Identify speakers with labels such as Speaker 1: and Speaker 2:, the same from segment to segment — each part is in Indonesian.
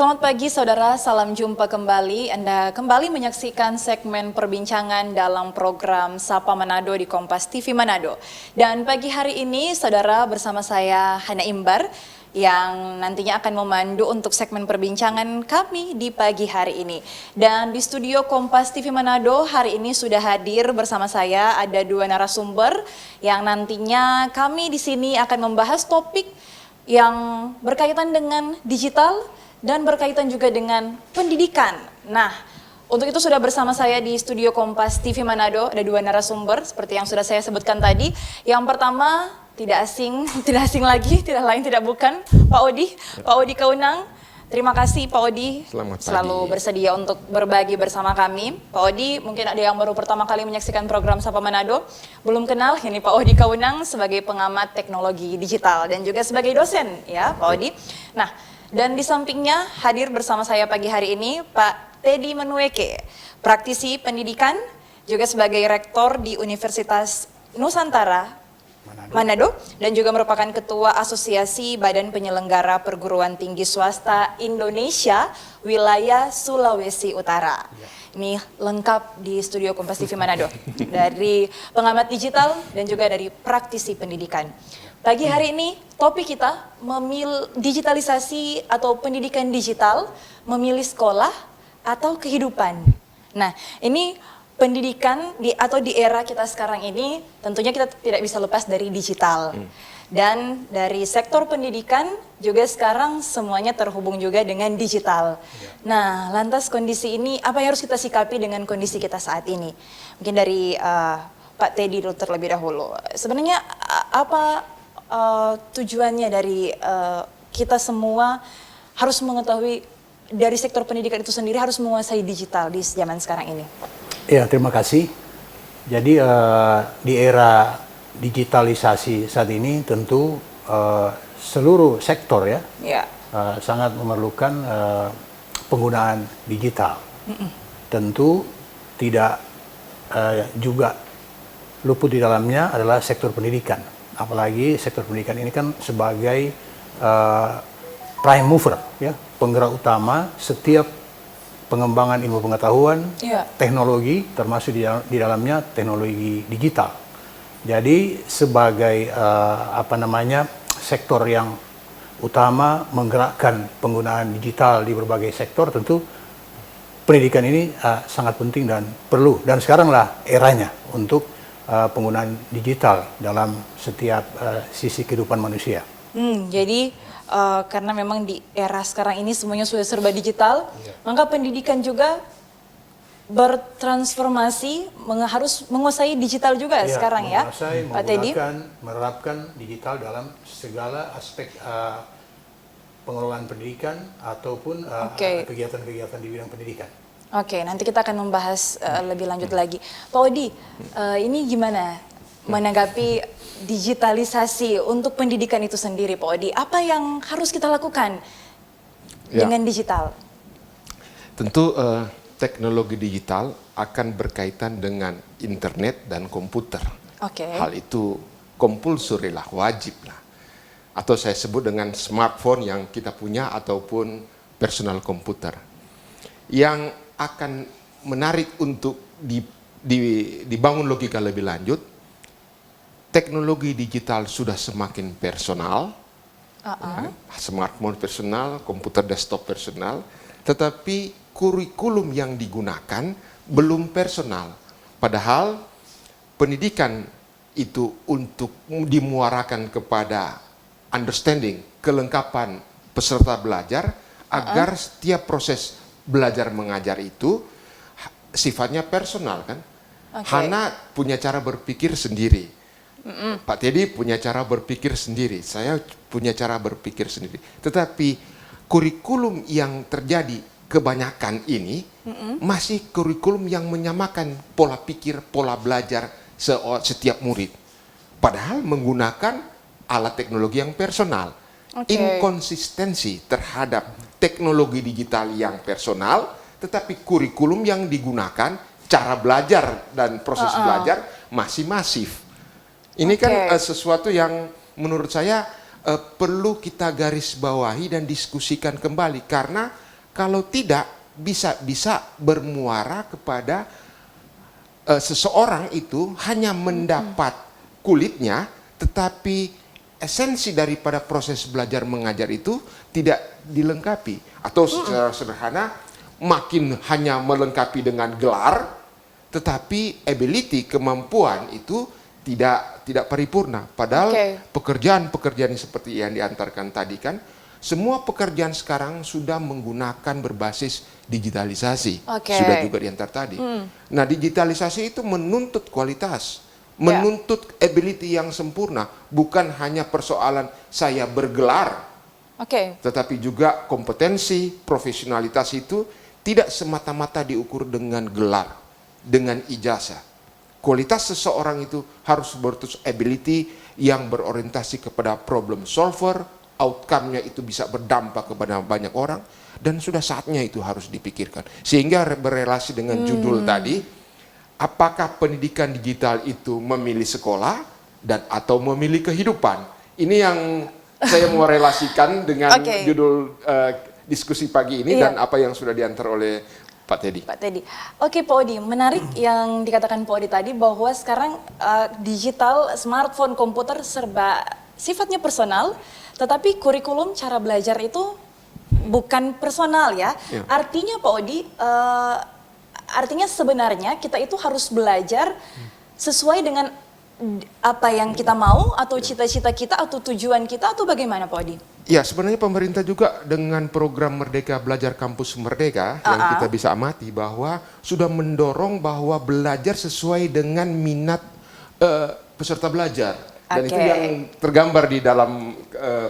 Speaker 1: Selamat pagi saudara, salam jumpa kembali. Anda kembali menyaksikan segmen perbincangan dalam program Sapa Manado di Kompas TV Manado. Dan pagi hari ini saudara bersama saya Hana Imbar yang nantinya akan memandu untuk segmen perbincangan kami di pagi hari ini. Dan di studio Kompas TV Manado hari ini sudah hadir bersama saya ada dua narasumber yang nantinya kami di sini akan membahas topik yang berkaitan dengan digital dan berkaitan juga dengan pendidikan. Nah, untuk itu sudah bersama saya di studio Kompas TV Manado ada dua narasumber seperti yang sudah saya sebutkan tadi. Yang pertama tidak asing lagi, tidak lain tidak bukan Pak Odi Kaunang. Terima kasih Pak Odi selalu bersedia untuk berbagi bersama kami. Pak Odi mungkin ada yang baru pertama kali menyaksikan program Sapa Manado, belum kenal, ini Pak Odi Kaunang sebagai pengamat teknologi digital dan juga sebagai dosen ya Pak Odi. Nah, dan di sampingnya hadir bersama saya pagi hari ini Pak Teddy Manueke, praktisi pendidikan, juga sebagai rektor di Universitas Nusantara Manado, dan juga merupakan ketua Asosiasi Badan Penyelenggara Perguruan Tinggi Swasta Indonesia Wilayah Sulawesi Utara. Ini lengkap di studio Kompas TV Manado, dari pengamat digital dan juga dari praktisi pendidikan. Pagi hari ini topik kita digitalisasi atau pendidikan digital, memilih sekolah atau kehidupan. Nah, ini pendidikan di era kita sekarang ini tentunya kita tidak bisa lepas dari digital. Dan dari sektor pendidikan juga sekarang semuanya terhubung juga dengan digital. Nah, lantas kondisi ini apa yang harus kita sikapi dengan kondisi kita saat ini? Mungkin dari Pak Teddy dulu terlebih dahulu. Sebenarnya apa tujuannya dari kita semua harus mengetahui dari sektor pendidikan itu sendiri harus menguasai digital di zaman sekarang ini?
Speaker 2: Ya, terima kasih. Jadi di era digitalisasi saat ini tentu seluruh sektor sangat memerlukan penggunaan digital. Tentu tidak juga luput di dalamnya adalah sektor pendidikan. Apalagi sektor pendidikan ini kan sebagai prime mover, ya, penggerak utama setiap pengembangan ilmu pengetahuan, teknologi, termasuk di dalamnya teknologi digital. Jadi sebagai sektor yang utama menggerakkan penggunaan digital di berbagai sektor, tentu pendidikan ini sangat penting dan perlu. Dan sekaranglah eranya untuk penggunaan digital dalam setiap sisi kehidupan manusia.
Speaker 1: Jadi karena memang di era sekarang ini semuanya sudah serba digital, maka pendidikan juga bertransformasi, harus menguasai digital juga sekarang ya, Pak Teddy.
Speaker 2: Menerapkan digital dalam segala aspek pengelolaan pendidikan ataupun kegiatan-kegiatan di bidang pendidikan.
Speaker 1: Oke, nanti kita akan membahas lebih lanjut lagi. Pak Odi, ini gimana menanggapi digitalisasi untuk pendidikan itu sendiri, Pak Odi? Apa yang harus kita lakukan dengan digital?
Speaker 3: Tentu teknologi digital akan berkaitan dengan internet dan komputer. Hal itu compulsory lah, wajib lah. Atau saya sebut dengan smartphone yang kita punya ataupun personal komputer. Yang akan menarik untuk dibangun logika lebih lanjut, teknologi digital sudah semakin personal, smartphone personal, komputer desktop personal, tetapi kurikulum yang digunakan belum personal. Padahal pendidikan itu untuk dimuarakan kepada understanding, kelengkapan peserta belajar, agar setiap proses belajar mengajar itu sifatnya personal kan. Hana punya cara berpikir sendiri, Pak Teddy punya cara berpikir sendiri, saya punya cara berpikir sendiri. Tetapi kurikulum yang terjadi kebanyakan ini masih kurikulum yang menyamakan pola pikir, pola belajar setiap murid. Padahal menggunakan alat teknologi yang personal. Inkonsistensi terhadap teknologi digital yang personal, tetapi kurikulum yang digunakan, cara belajar dan proses belajar masih masif. Ini kan sesuatu yang menurut saya perlu kita garis bawahi dan diskusikan kembali, karena Kalau tidak, bisa bermuara kepada seseorang itu hanya mendapat kulitnya, tetapi esensi daripada proses belajar mengajar itu tidak dilengkapi. Atau secara sederhana, makin hanya melengkapi dengan gelar, tetapi ability, kemampuan itu tidak paripurna. Padahal pekerjaan-pekerjaan seperti yang diantarkan tadi kan, semua pekerjaan sekarang sudah menggunakan berbasis digitalisasi. Sudah juga diantar tadi. Nah, digitalisasi itu menuntut kualitas, menuntut ability yang sempurna, bukan hanya persoalan saya bergelar, tetapi juga kompetensi, profesionalitas itu tidak semata-mata diukur dengan gelar, dengan ijazah. Kualitas seseorang itu harus bertus ability yang berorientasi kepada problem solver, outcome-nya itu bisa berdampak kepada banyak orang, dan sudah saatnya itu harus dipikirkan. Sehingga berelasi dengan judul tadi, apakah pendidikan digital itu memilih sekolah dan atau memilih kehidupan? Ini yang saya mau relasikan dengan judul diskusi pagi ini dan apa yang sudah diantar oleh Pak Teddy.
Speaker 1: Pak Teddy. Oke Pak Odi, menarik yang dikatakan Pak Odi tadi bahwa sekarang digital, smartphone, komputer serba sifatnya personal, tetapi kurikulum cara belajar itu bukan personal ya. Artinya Pak Odi, artinya sebenarnya kita itu harus belajar sesuai dengan apa yang kita mau atau cita-cita kita atau tujuan kita atau bagaimana Pak Odi?
Speaker 3: Ya, sebenarnya pemerintah juga dengan program Merdeka Belajar Kampus Merdeka yang kita bisa amati bahwa sudah mendorong bahwa belajar sesuai dengan minat peserta belajar. Dan itu yang tergambar di dalam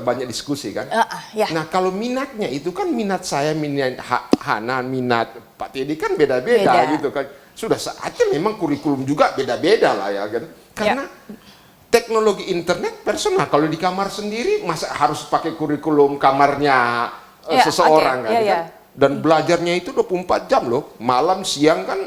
Speaker 3: banyak diskusi kan. Nah, kalau minatnya itu kan minat saya, minat Hanan, minat Pak Teddy kan beda-beda gitu kan. Sudah saatnya memang kurikulum juga beda-beda lah ya kan. Karena teknologi internet personal. Kalau di kamar sendiri masa harus pakai kurikulum kamarnya seseorang kan. Dan belajarnya itu 24 jam loh. Malam, siang kan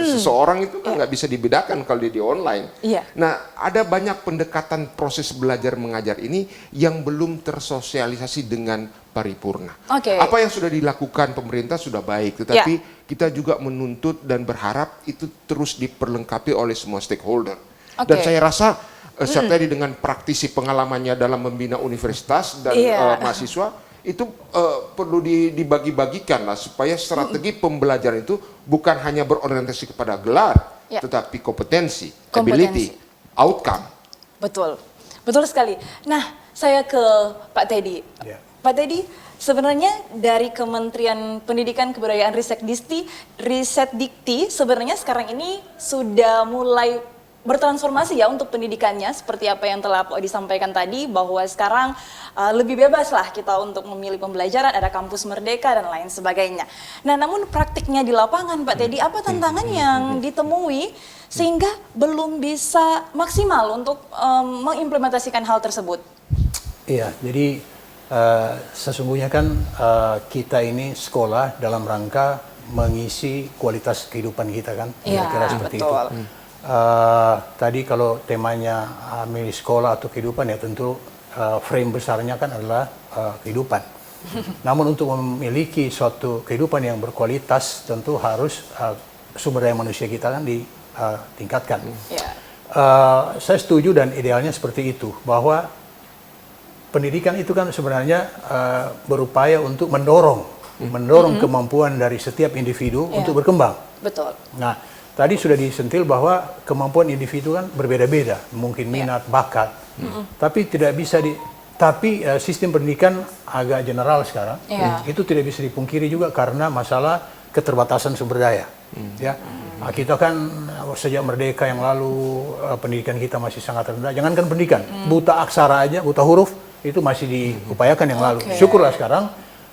Speaker 3: seseorang itu kan nggak bisa dibedakan kalau dia di online. Nah, ada banyak pendekatan proses belajar mengajar ini yang belum tersosialisasi dengan paripurna. Apa yang sudah dilakukan pemerintah sudah baik, tetapi kita juga menuntut dan berharap itu terus diperlengkapi oleh semua stakeholder. Dan saya rasa tadi dengan praktisi pengalamannya dalam membina universitas dan mahasiswa itu perlu dibagi-bagikan lah supaya strategi pembelajaran itu bukan hanya berorientasi kepada gelar, tetapi kompetensi, ability, outcome.
Speaker 1: Betul, betul sekali. Nah, saya ke Pak Teddy. Pak Teddy, sebenarnya dari Kementerian Pendidikan Kebudayaan Riset Dikti sebenarnya sekarang ini sudah mulai bertransformasi ya untuk pendidikannya, seperti apa yang telah Pak Odi sampaikan tadi, bahwa sekarang lebih bebas lah kita untuk memilih pembelajaran, ada kampus merdeka dan lain sebagainya. Nah, namun praktiknya di lapangan Pak Teddy, apa tantangan yang ditemui sehingga belum bisa maksimal untuk mengimplementasikan hal tersebut? Iya,
Speaker 2: jadi sesungguhnya kan kita ini sekolah dalam rangka mengisi kualitas kehidupan kita kan, kira-kira seperti itu. Tadi kalau temanya milih sekolah atau kehidupan ya tentu frame besarnya kan adalah kehidupan. Namun untuk memiliki suatu kehidupan yang berkualitas tentu harus sumber daya manusia kita kan ditingkatkan. Saya setuju dan idealnya seperti itu, bahwa pendidikan itu kan sebenarnya berupaya untuk mendorong kemampuan dari setiap individu untuk berkembang.
Speaker 1: Betul.
Speaker 2: Nah, tadi sudah disentil bahwa kemampuan individu kan berbeda-beda, mungkin minat, bakat, tapi tidak bisa tapi sistem pendidikan agak general sekarang, itu tidak bisa dipungkiri juga karena masalah keterbatasan sumber daya. Kita kan sejak merdeka yang lalu pendidikan kita masih sangat rendah, jangankan pendidikan, buta aksara aja, buta huruf itu masih diupayakan yang lalu. Syukurlah sekarang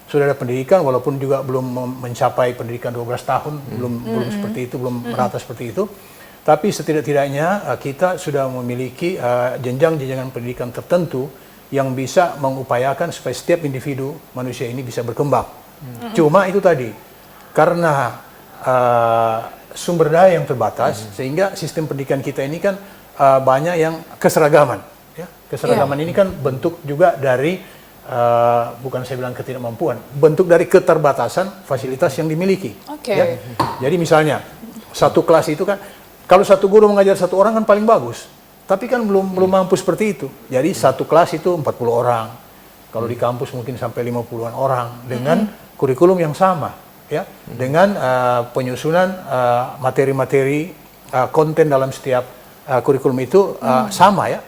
Speaker 2: sudah ada pendidikan, walaupun juga belum mencapai pendidikan 12 tahun, belum seperti itu, belum merata seperti itu. Tapi setidak-tidaknya kita sudah memiliki jenjang-jenjangan pendidikan tertentu yang bisa mengupayakan supaya setiap individu manusia ini bisa berkembang. Cuma itu tadi, karena sumber daya yang terbatas, sehingga sistem pendidikan kita ini kan banyak yang keseragaman. Keseragaman ini kan bentuk juga dari bukan saya bilang ketidakmampuan, bentuk dari keterbatasan fasilitas yang dimiliki. Ya. Jadi misalnya satu kelas itu kan, kalau satu guru mengajar satu orang kan paling bagus, tapi kan belum mampu seperti itu. Jadi satu kelas itu 40 orang, kalau di kampus mungkin sampai 50-an orang dengan kurikulum yang sama, ya, dengan penyusunan materi-materi konten dalam setiap kurikulum itu sama, ya.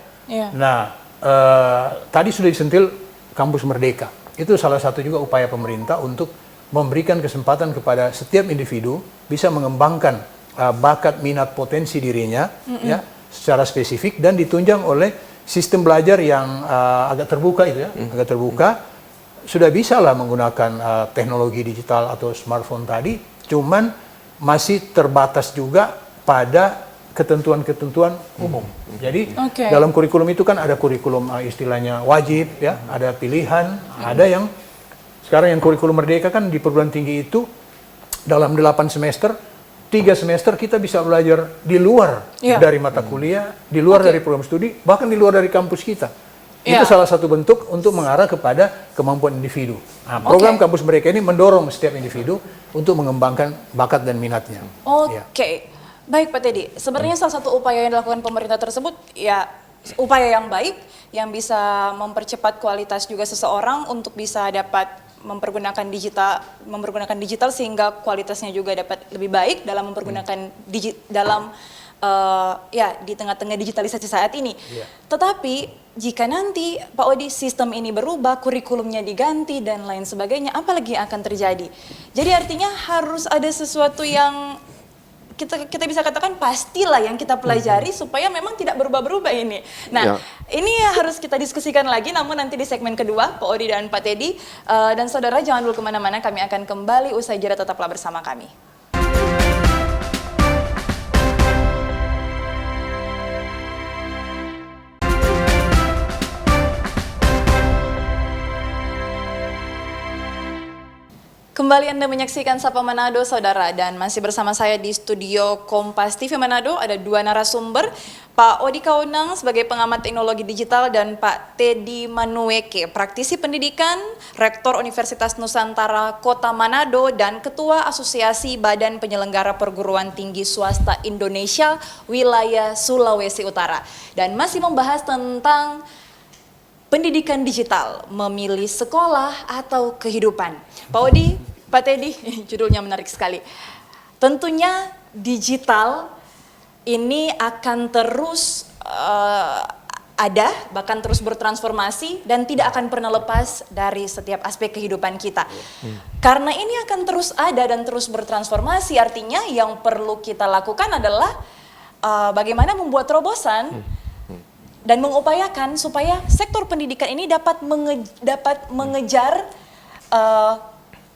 Speaker 2: Nah, tadi sudah disentil Kampus Merdeka. Itu salah satu juga upaya pemerintah untuk memberikan kesempatan kepada setiap individu bisa mengembangkan bakat, minat, potensi dirinya, ya, secara spesifik dan ditunjang oleh sistem belajar yang agak terbuka itu, ya, agak terbuka. Sudah bisa lah menggunakan teknologi digital atau smartphone tadi, cuman masih terbatas juga pada ketentuan-ketentuan umum. Jadi dalam kurikulum itu kan ada kurikulum istilahnya wajib, ya, ada pilihan, ada yang sekarang yang kurikulum Merdeka kan di perguruan tinggi itu dalam 8 semester, 3 semester kita bisa belajar di luar dari mata kuliah, di luar dari program studi, bahkan di luar dari kampus kita. Itu salah satu bentuk untuk mengarah kepada kemampuan individu. Nah, program Kampus Merdeka ini mendorong setiap individu untuk mengembangkan bakat dan minatnya.
Speaker 1: Baik Pak Teddy, sebenarnya salah satu upaya yang dilakukan pemerintah tersebut ya upaya yang baik yang bisa mempercepat kualitas juga seseorang untuk bisa dapat mempergunakan digital sehingga kualitasnya juga dapat lebih baik dalam mempergunakan di tengah-tengah digitalisasi saat ini. Tetapi jika nanti Pak Odi sistem ini berubah, kurikulumnya diganti dan lain sebagainya, apa lagi yang akan terjadi? Jadi artinya harus ada sesuatu yang kita bisa katakan pastilah yang kita pelajari supaya memang tidak berubah-berubah ini. Nah, ini harus kita diskusikan lagi, namun nanti di segmen kedua, Pak Odi dan Pak Teddy. Dan saudara jangan dulu kemana-mana, kami akan kembali usai jeda, tetaplah bersama kami. Kembali Anda menyaksikan Sapa Manado, saudara, dan masih bersama saya di studio Kompas TV Manado ada dua narasumber, Pak Odi Kaunang sebagai pengamat teknologi digital dan Pak Teddy Manueke, praktisi pendidikan, Rektor Universitas Nusantara Kota Manado dan Ketua Asosiasi Badan Penyelenggara Perguruan Tinggi Swasta Indonesia Wilayah Sulawesi Utara, dan masih membahas tentang pendidikan digital, memilih sekolah atau kehidupan. Pak Odi, Pak Teddy, judulnya menarik sekali. Tentunya digital ini akan terus ada, bahkan terus bertransformasi dan tidak akan pernah lepas dari setiap aspek kehidupan kita. Karena ini akan terus ada dan terus bertransformasi, artinya yang perlu kita lakukan adalah bagaimana membuat terobosan dan mengupayakan supaya sektor pendidikan ini dapat mengejar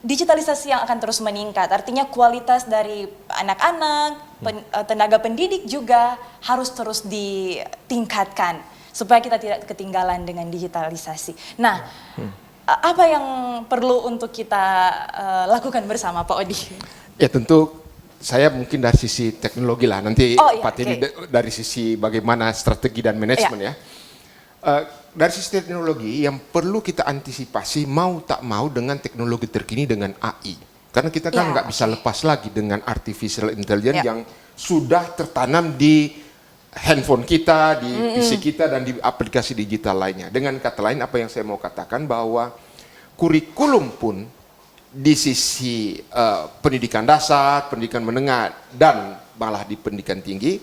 Speaker 1: digitalisasi yang akan terus meningkat. Artinya kualitas dari anak-anak, tenaga pendidik juga harus terus ditingkatkan supaya kita tidak ketinggalan dengan digitalisasi. Nah, apa yang perlu untuk kita lakukan bersama, Pak Odi?
Speaker 3: Ya tentu saya mungkin dari sisi teknologi lah, nanti Pak Teddy dari sisi bagaimana strategi dan manajemen ya. Dari sisi teknologi yang perlu kita antisipasi mau tak mau dengan teknologi terkini dengan AI. Karena kita kan nggak bisa lepas lagi dengan artificial intelligence yang sudah tertanam di handphone kita, di PC kita dan di aplikasi digital lainnya. Dengan kata lain apa yang saya mau katakan bahwa kurikulum pun di sisi pendidikan dasar, pendidikan menengah dan malah di pendidikan tinggi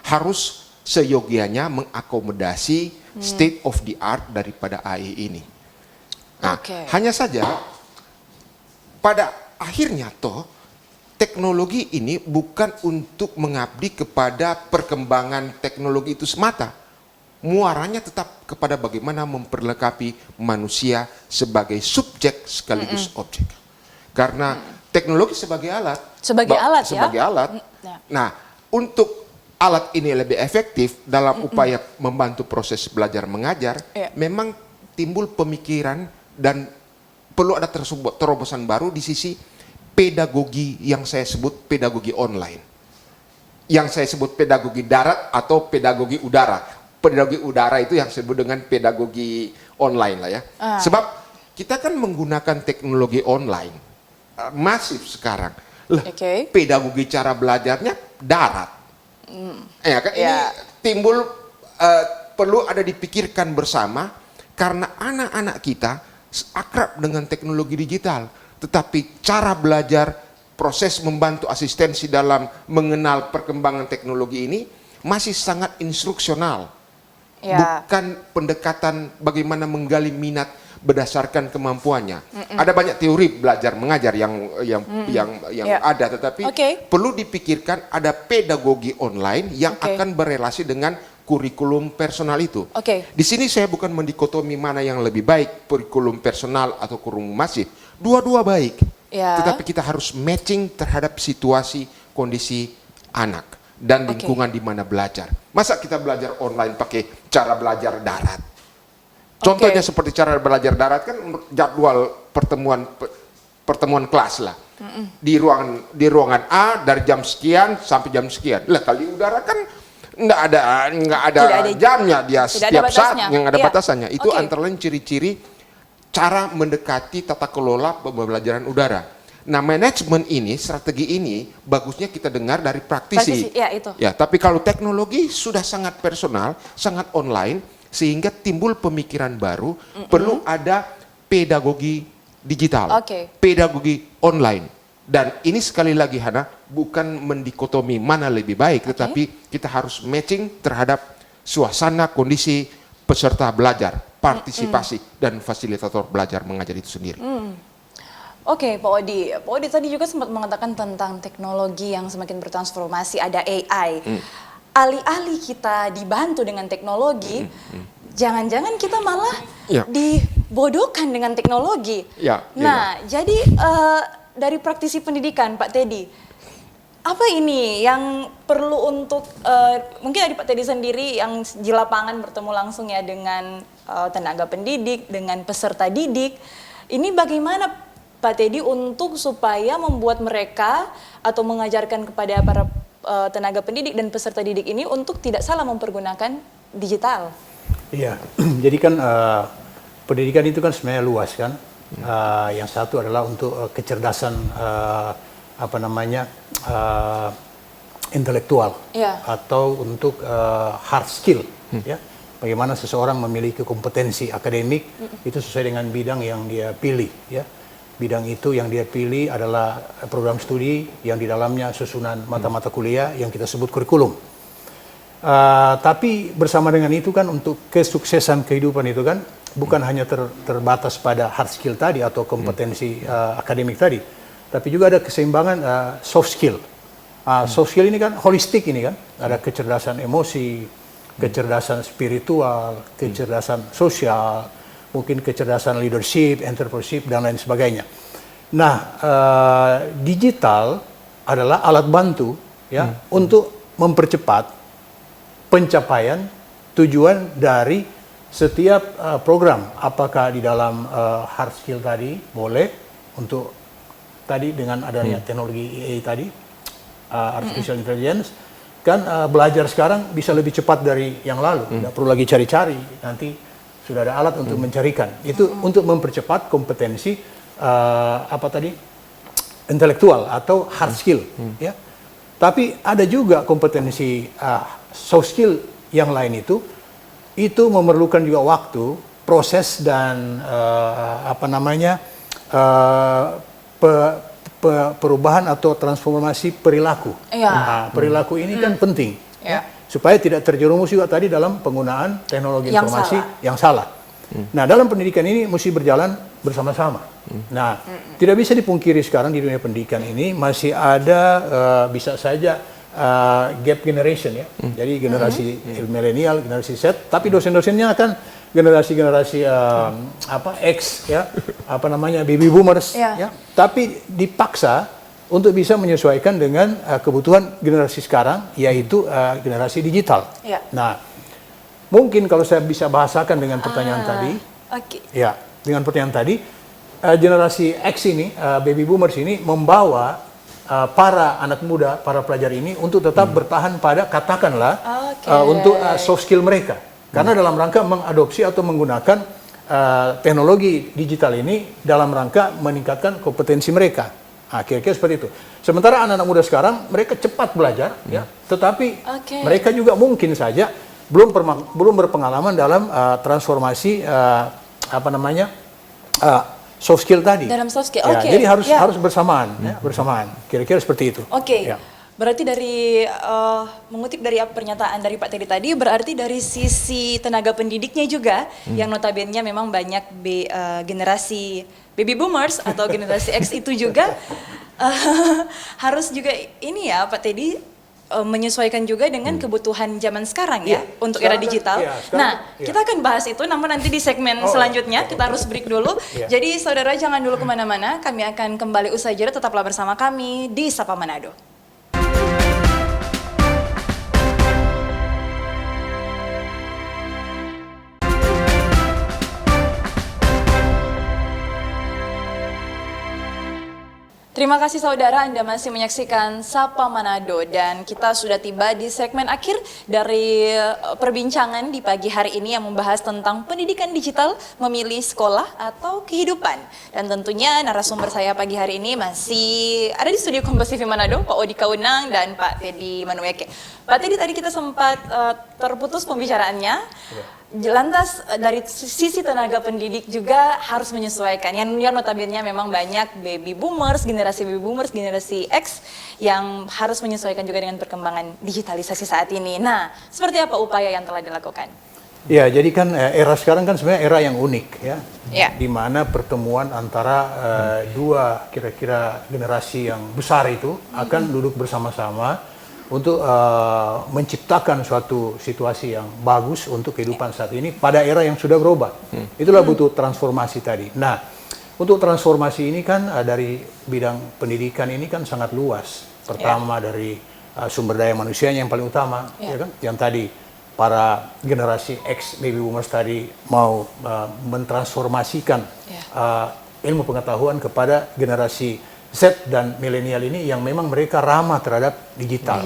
Speaker 3: harus seyogianya mengakomodasi state of the art daripada AI ini. Nah, hanya saja pada akhirnya teknologi ini bukan untuk mengabdi kepada perkembangan teknologi itu semata. Muaranya tetap kepada bagaimana memperlengkapi manusia sebagai subjek sekaligus objek. Karena teknologi sebagai alat. Sebagai alat. Nah, untuk alat ini lebih efektif dalam upaya membantu proses belajar mengajar, memang timbul pemikiran dan perlu ada terobosan baru di sisi pedagogi yang saya sebut pedagogi online. Yang saya sebut pedagogi darat atau pedagogi udara. Pedagogi udara itu yang disebut dengan pedagogi online lah ya. Sebab kita kan menggunakan teknologi online masif sekarang. Lah, pedagogi cara belajarnya darat. Ya kan, ini timbul perlu ada dipikirkan bersama karena anak-anak kita akrab dengan teknologi digital, tetapi cara belajar, proses membantu asistensi dalam mengenal perkembangan teknologi ini masih sangat instruksional. Bukan pendekatan bagaimana menggali minat berdasarkan kemampuannya. Ada banyak teori belajar mengajar yang ada, tetapi perlu dipikirkan ada pedagogi online yang akan berelasi dengan kurikulum personal itu. Di sini saya bukan mendikotomi mana yang lebih baik, kurikulum personal atau kurikulum masif. Dua-dua baik. Tetapi kita harus matching terhadap situasi, kondisi anak dan lingkungan di mana belajar. Masa kita belajar online pakai cara belajar darat? Contohnya seperti cara belajar darat kan jadwal pertemuan kelas lah. Di ruangan A dari jam sekian sampai jam sekian. Lah kali udara kan nggak ada jamnya, dia setiap saat yang ada batasannya. Itu antara lain ciri-ciri cara mendekati tata kelola pembelajaran udara. Nah, manajemen ini, strategi ini bagusnya kita dengar dari praktisi. Ya, tapi kalau teknologi sudah sangat personal, sangat online, sehingga timbul pemikiran baru, perlu ada pedagogi digital, pedagogi online. Dan ini sekali lagi Hana, bukan mendikotomi mana lebih baik, tetapi kita harus matching terhadap suasana, kondisi peserta belajar, partisipasi, dan fasilitator belajar mengajar itu sendiri.
Speaker 1: Pak Odi tadi juga sempat mengatakan tentang teknologi yang semakin bertransformasi, ada AI. Alih-alih kita dibantu dengan teknologi, jangan-jangan kita malah dibodohkan dengan teknologi. Jadi dari praktisi pendidikan, Pak Teddy, apa ini yang perlu untuk, mungkin dari Pak Teddy sendiri yang di lapangan bertemu langsung ya dengan tenaga pendidik, dengan peserta didik, ini bagaimana Pak Teddy untuk supaya membuat mereka atau mengajarkan kepada para tenaga pendidik dan peserta didik ini untuk tidak salah mempergunakan digital?
Speaker 2: Iya, jadi kan pendidikan itu kan sebenarnya luas kan. Yang satu adalah untuk kecerdasan intelektual atau untuk hard skill, ya. Bagaimana seseorang memiliki kompetensi akademik itu sesuai dengan bidang yang dia pilih, ya. Bidang itu yang dia pilih adalah program studi yang di dalamnya susunan mata-mata kuliah yang kita sebut kurikulum. Tapi bersama dengan itu kan untuk kesuksesan kehidupan itu kan bukan hanya terbatas pada hard skill tadi atau kompetensi akademik tadi, tapi juga ada keseimbangan soft skill. Soft skill ini kan holistik ini kan, ada kecerdasan emosi, kecerdasan spiritual, kecerdasan sosial, mungkin kecerdasan leadership, entrepreneurship, dan lain sebagainya. Nah, digital adalah alat bantu ya untuk mempercepat pencapaian tujuan dari setiap program. Apakah di dalam hard skill tadi boleh untuk tadi dengan adanya teknologi AI tadi, artificial intelligence, kan belajar sekarang bisa lebih cepat dari yang lalu, tidak perlu lagi cari-cari, nanti sudah ada alat untuk mencarikan. Itu untuk mempercepat kompetensi intelektual atau hard skill, ya. Tapi ada juga kompetensi soft skill yang lain itu memerlukan juga waktu, proses dan perubahan atau transformasi perilaku. Perilaku ini kan penting. Ya. Supaya tidak terjerumus juga tadi dalam penggunaan teknologi informasi yang salah. Nah, dalam pendidikan ini mesti berjalan bersama-sama. Nah, tidak bisa dipungkiri sekarang di dunia pendidikan ini masih ada bisa saja gap generation ya. Jadi generasi milenial, generasi Z, tapi dosen-dosennya akan generasi-generasi X ya, baby boomers ya. Tapi dipaksa untuk bisa menyesuaikan dengan kebutuhan generasi sekarang, yaitu generasi digital. Nah, mungkin kalau saya bisa bahasakan dengan pertanyaan tadi, ya, dengan pertanyaan tadi, generasi X ini, baby boomers ini membawa para anak muda, para pelajar ini untuk tetap bertahan pada katakanlah untuk soft skill mereka, karena dalam rangka mengadopsi atau menggunakan teknologi digital ini dalam rangka meningkatkan kompetensi mereka. Nah, kira-kira seperti itu. Sementara anak-anak muda sekarang mereka cepat belajar, ya, tetapi mereka juga mungkin saja belum berpengalaman dalam transformasi soft skill tadi.
Speaker 1: Dalam soft skill,
Speaker 2: ya, jadi harus bersamaan, ya, bersamaan. Kira-kira seperti itu.
Speaker 1: Ya. Berarti dari mengutip dari pernyataan dari Pak Teddy tadi, berarti dari sisi tenaga pendidiknya juga yang notabene memang banyak generasi baby boomers atau generasi X itu juga harus juga ini ya Pak Teddy menyesuaikan juga dengan kebutuhan zaman sekarang ya untuk era digital. Kita akan bahas itu namun nanti di segmen selanjutnya kita harus break dulu. Jadi saudara jangan dulu kemana-mana, kami akan kembali usai jeda, tetaplah bersama kami di Sapa Manado. Terima kasih saudara, Anda masih menyaksikan Sapa Manado dan kita sudah tiba di segmen akhir dari perbincangan di pagi hari ini yang membahas tentang pendidikan digital, memilih sekolah atau kehidupan. Dan tentunya narasumber saya pagi hari ini masih ada di studio Kompas TV Manado, Pak Odi Kaunang dan Pak Teddy Manueke. Pak Teddy, tadi kita sempat terputus pembicaraannya. Lantas dari sisi tenaga pendidik juga harus menyesuaikan. Yang notabene memang banyak baby boomers, generasi X yang harus menyesuaikan juga dengan perkembangan digitalisasi saat ini. Nah, seperti apa upaya yang telah dilakukan?
Speaker 2: Ya, jadi kan era sekarang kan sebenarnya era yang unik ya. Di mana pertemuan antara dua kira-kira generasi yang besar itu akan duduk bersama-sama untuk menciptakan suatu situasi yang bagus untuk kehidupan saat ini pada era yang sudah berubah. Itulah butuh transformasi tadi. Nah, untuk transformasi ini kan dari bidang pendidikan ini kan sangat luas. Pertama dari sumber daya manusianya yang paling utama, ya kan? Yang tadi para generasi X baby boomers tadi mau mentransformasikan ilmu pengetahuan kepada generasi Z dan milenial ini yang memang mereka ramah terhadap digital.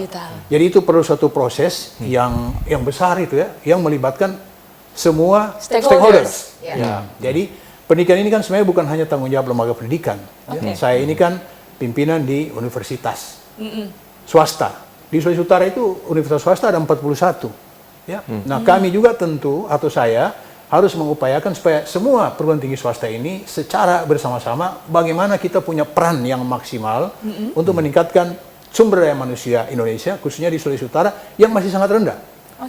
Speaker 2: Jadi itu perlu suatu proses yang besar itu ya, yang melibatkan semua stakeholders. Ya. Jadi pendidikan ini kan sebenarnya bukan hanya tanggung jawab lembaga pendidikan. Ya. Saya ini kan pimpinan di universitas swasta. Di Sulawesi Utara itu universitas swasta ada 41. Ya. Nah kami juga tentu atau saya harus mengupayakan supaya semua perguruan tinggi swasta ini secara bersama-sama bagaimana kita punya peran yang maksimal untuk meningkatkan sumber daya manusia Indonesia, khususnya di Sulawesi Utara yang masih sangat rendah.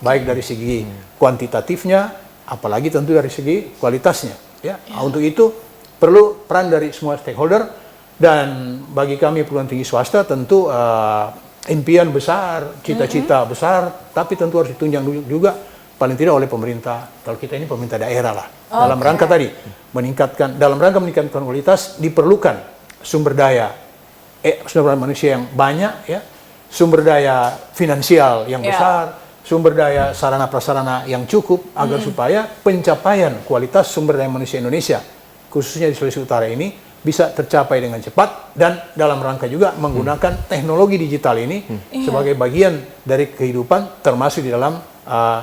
Speaker 2: Baik dari segi kuantitatifnya, apalagi tentu dari segi kualitasnya. Ya. Untuk itu perlu peran dari semua stakeholder dan bagi kami perguruan tinggi swasta tentu impian besar, cita-cita besar, tapi tentu harus ditunjang juga paling tidak oleh pemerintah, kalau kita ini pemerintah daerah lah. Dalam rangka tadi, dalam rangka meningkatkan kualitas, diperlukan sumber daya manusia yang banyak, ya, sumber daya finansial yang besar, sumber daya sarana prasarana yang cukup, agar supaya pencapaian kualitas sumber daya manusia Indonesia, khususnya di Sulawesi Utara ini, bisa tercapai dengan cepat, dan dalam rangka juga menggunakan teknologi digital ini sebagai bagian dari kehidupan, termasuk di dalam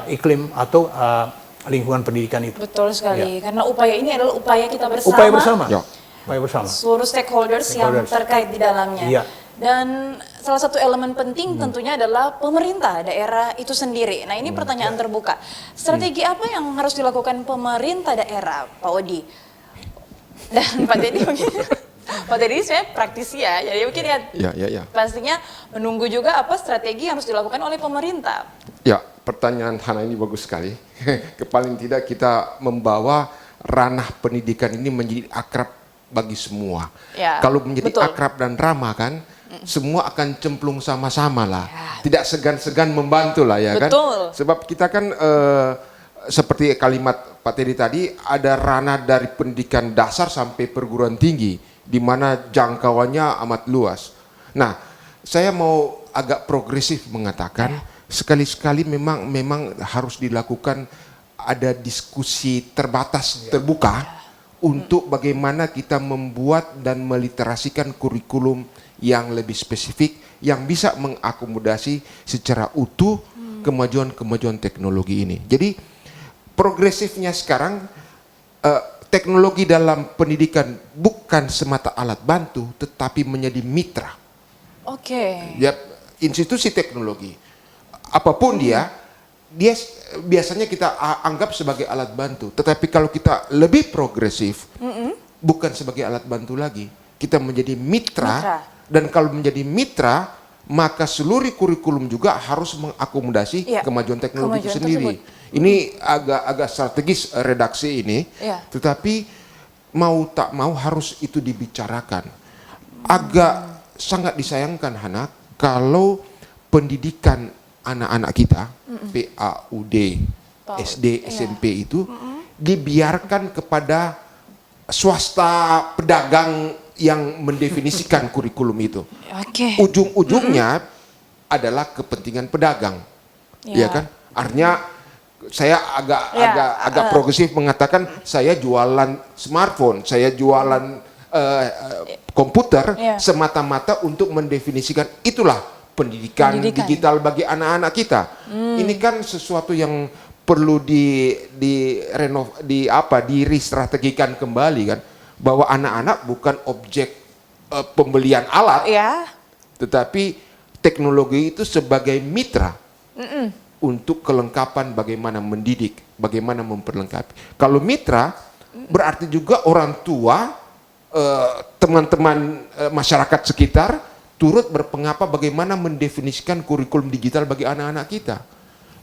Speaker 2: iklim atau lingkungan pendidikan itu.
Speaker 1: Betul sekali, karena upaya ini adalah upaya kita bersama.
Speaker 2: Upaya bersama. Upaya bersama.
Speaker 1: Seluruh stakeholders yang terkait di dalamnya. Dan salah satu elemen penting tentunya adalah pemerintah daerah itu sendiri. Nah ini pertanyaan terbuka. Strategi apa yang harus dilakukan pemerintah daerah, Pak Odi? Dan Pak Teddy mungkin. Pak Teddy sebenarnya praktisi ya, jadi mungkin pastinya menunggu juga apa strategi yang harus dilakukan oleh pemerintah.
Speaker 3: Ya, pertanyaan Hana ini bagus sekali. Paling tidak kita membawa ranah pendidikan ini menjadi akrab bagi semua. Kalau menjadi akrab dan ramah kan, semua akan cemplung sama-sama lah. Tidak segan-segan membantu lah ya kan. Sebab kita kan seperti kalimat Pak Teddy tadi, ada ranah dari pendidikan dasar sampai perguruan tinggi, di mana jangkauannya amat luas. Nah, saya mau agak progresif mengatakan, sekali-sekali memang harus dilakukan ada diskusi terbatas, terbuka, untuk bagaimana kita membuat dan meliterasikan kurikulum yang lebih spesifik, yang bisa mengakomodasi secara utuh kemajuan-kemajuan teknologi ini. Jadi, progresifnya sekarang teknologi dalam pendidikan bukan semata alat bantu, tetapi menjadi mitra. Ya, institusi teknologi, apapun dia biasanya kita anggap sebagai alat bantu. Tetapi kalau kita lebih progresif, bukan sebagai alat bantu lagi, kita menjadi mitra. Dan kalau menjadi mitra, maka seluruh kurikulum juga harus mengakomodasi kemajuan teknologi itu sendiri. Ini agak strategis redaksi ini, tetapi mau tak mau harus itu dibicarakan. Agak sangat disayangkan, Hana, kalau pendidikan anak-anak kita, PAUD, SD, SMP itu dibiarkan kepada swasta pedagang yang mendefinisikan kurikulum itu. Ujung-ujungnya adalah kepentingan pedagang, ya kan? Artinya saya agak progresif mengatakan saya jualan smartphone, saya jualan komputer semata-mata untuk mendefinisikan itulah pendidikan digital bagi anak-anak kita. Ini kan sesuatu yang perlu di-restrategikan kembali kan, bahwa anak-anak bukan objek pembelian alat, tetapi teknologi itu sebagai mitra untuk kelengkapan bagaimana mendidik, bagaimana memperlengkapi. Kalau mitra berarti juga orang tua, teman-teman masyarakat sekitar turut berpengapa bagaimana mendefinisikan kurikulum digital bagi anak-anak kita.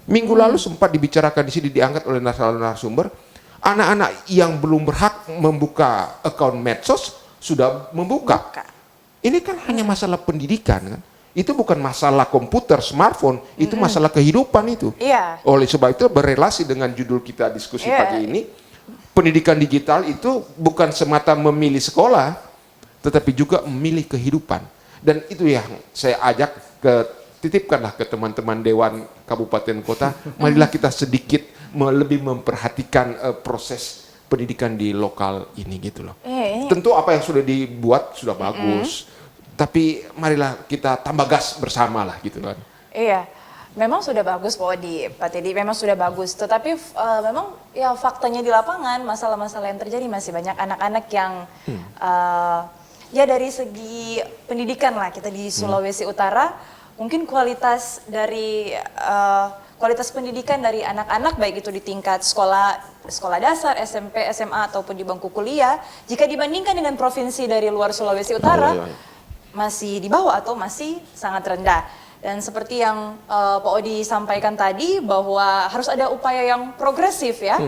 Speaker 3: Minggu lalu sempat dibicarakan di sini, diangkat oleh narasumber, anak-anak yang belum berhak membuka akun medsos sudah membuka. Ini kan hanya masalah pendidikan kan. Itu bukan masalah komputer, smartphone, itu masalah kehidupan itu. Oleh sebab itu berelasi dengan judul kita diskusi pagi ini, pendidikan digital itu bukan semata memilih sekolah, tetapi juga memilih kehidupan. Dan itu yang saya ajak titipkanlah ke teman-teman Dewan Kabupaten Kota, marilah kita sedikit lebih memperhatikan proses pendidikan di lokal ini gitu loh. Tentu apa yang sudah dibuat sudah bagus, tapi marilah kita tambah gas bersama lah gitu kan.
Speaker 1: Memang sudah bagus Pak Teddy, memang sudah bagus. Tetapi memang ya faktanya di lapangan masalah-masalah yang terjadi masih banyak anak-anak yang ya dari segi pendidikan lah, kita di Sulawesi Utara mungkin kualitas dari kualitas pendidikan dari anak-anak baik itu di tingkat sekolah dasar, SMP, SMA ataupun di bangku kuliah, jika dibandingkan dengan provinsi dari luar Sulawesi Utara masih di bawah atau masih sangat rendah. Dan seperti yang Pak Odi sampaikan tadi bahwa harus ada upaya yang progresif ya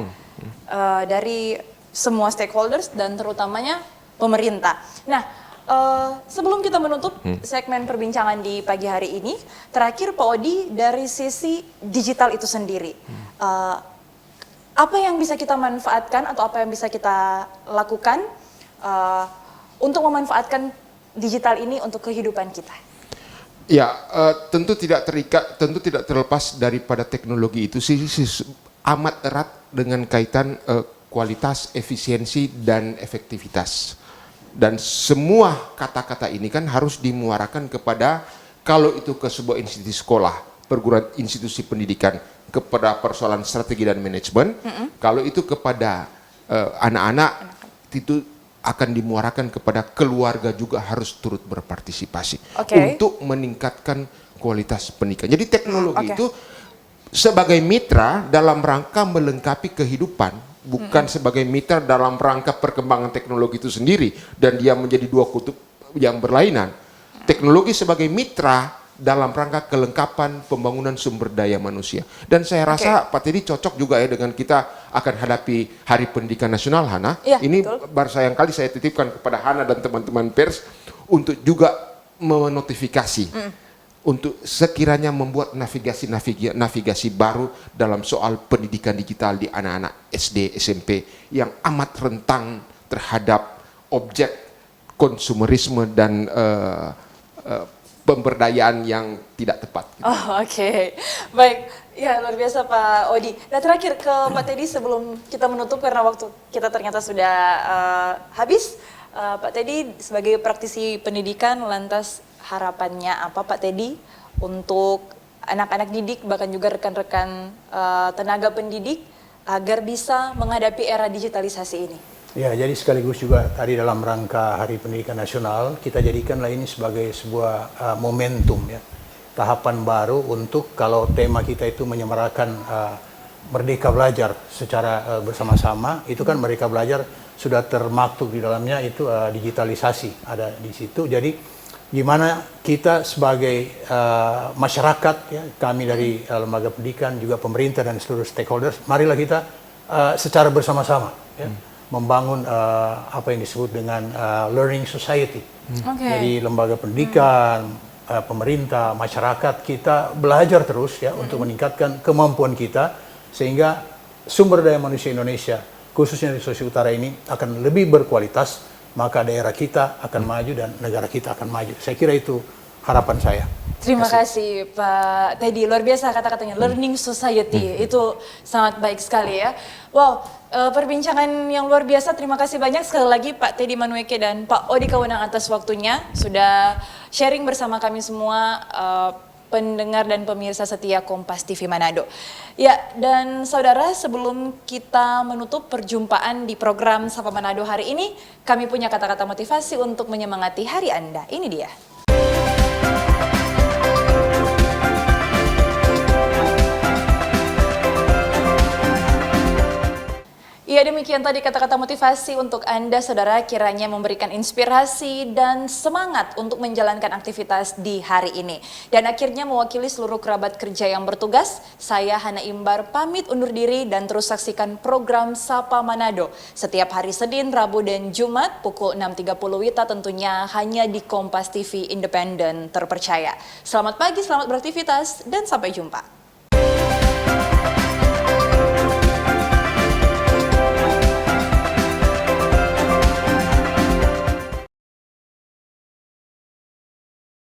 Speaker 1: dari semua stakeholders dan terutamanya pemerintah. Nah, sebelum kita menutup segmen perbincangan di pagi hari ini, terakhir Pak Odi dari sisi digital itu sendiri, apa yang bisa kita manfaatkan atau apa yang bisa kita lakukan untuk memanfaatkan digital ini untuk kehidupan kita?
Speaker 3: Ya, tentu tidak terlepas daripada teknologi itu amat erat dengan kaitan kualitas, efisiensi, dan efektivitas. Dan semua kata-kata ini kan harus dimuarakan kepada, kalau itu ke sebuah institusi sekolah, perguruan institusi pendidikan, kepada persoalan strategi dan manajemen, kalau itu kepada anak-anak, itu akan dimuarakan kepada keluarga juga harus turut berpartisipasi untuk meningkatkan kualitas pendidikan. Jadi teknologi itu sebagai mitra dalam rangka melengkapi kehidupan, bukan sebagai mitra dalam rangka perkembangan teknologi itu sendiri dan dia menjadi dua kutub yang berlainan. Teknologi sebagai mitra dalam rangka kelengkapan pembangunan sumber daya manusia. Dan saya rasa Pak Teddy cocok juga ya dengan kita akan hadapi Hari Pendidikan Nasional, Hana. Ini baru sayang kali saya titipkan kepada Hana dan teman-teman pers untuk juga menotifikasi untuk sekiranya membuat navigasi baru dalam soal pendidikan digital di anak-anak SD, SMP yang amat rentang terhadap objek konsumerisme dan pemberdayaan yang tidak tepat.
Speaker 1: Baik. Ya, luar biasa Pak Odi. Nah, terakhir ke Pak Teddy sebelum kita menutup karena waktu kita ternyata sudah habis. Pak Teddy sebagai praktisi pendidikan, lantas harapannya apa Pak Teddy untuk anak-anak didik bahkan juga rekan-rekan tenaga pendidik agar bisa menghadapi era digitalisasi ini?
Speaker 2: Ya, jadi sekaligus juga tadi dalam rangka Hari Pendidikan Nasional, kita jadikanlah ini sebagai sebuah momentum ya, tahapan baru untuk kalau tema kita itu menyemarakan Merdeka Belajar secara bersama-sama, itu kan Merdeka Belajar sudah termaktub di dalamnya itu digitalisasi ada di situ. Jadi gimana kita sebagai masyarakat ya, kami dari lembaga pendidikan juga pemerintah dan seluruh stakeholders, marilah kita secara bersama-sama ya, membangun apa yang disebut dengan learning society. Jadi lembaga pendidikan, pemerintah, masyarakat, kita belajar terus ya untuk meningkatkan kemampuan kita sehingga sumber daya manusia Indonesia khususnya di Sulawesi Utara ini akan lebih berkualitas, maka daerah kita akan maju dan negara kita akan maju. Saya kira itu harapan saya.
Speaker 1: Terima kasih Pak Teddy, luar biasa kata-katanya, learning society, itu sangat baik sekali ya. Wow, perbincangan yang luar biasa, terima kasih banyak sekali lagi Pak Teddy Manueke dan Pak Odi Kawenang atas waktunya, sudah sharing bersama kami semua, pendengar dan pemirsa setia Kompas TV Manado. Ya, dan saudara, sebelum kita menutup perjumpaan di program Sapa Manado hari ini, kami punya kata-kata motivasi untuk menyemangati hari Anda. Ini dia. Ya, demikian tadi kata-kata motivasi untuk Anda, saudara, kiranya memberikan inspirasi dan semangat untuk menjalankan aktivitas di hari ini. Dan akhirnya mewakili seluruh kerabat kerja yang bertugas, saya Hana Imbar pamit undur diri dan terus saksikan program Sapa Manado setiap hari Senin, Rabu, dan Jumat pukul 6.30 WITA tentunya hanya di Kompas TV Independen terpercaya. Selamat pagi, selamat beraktivitas, dan sampai jumpa.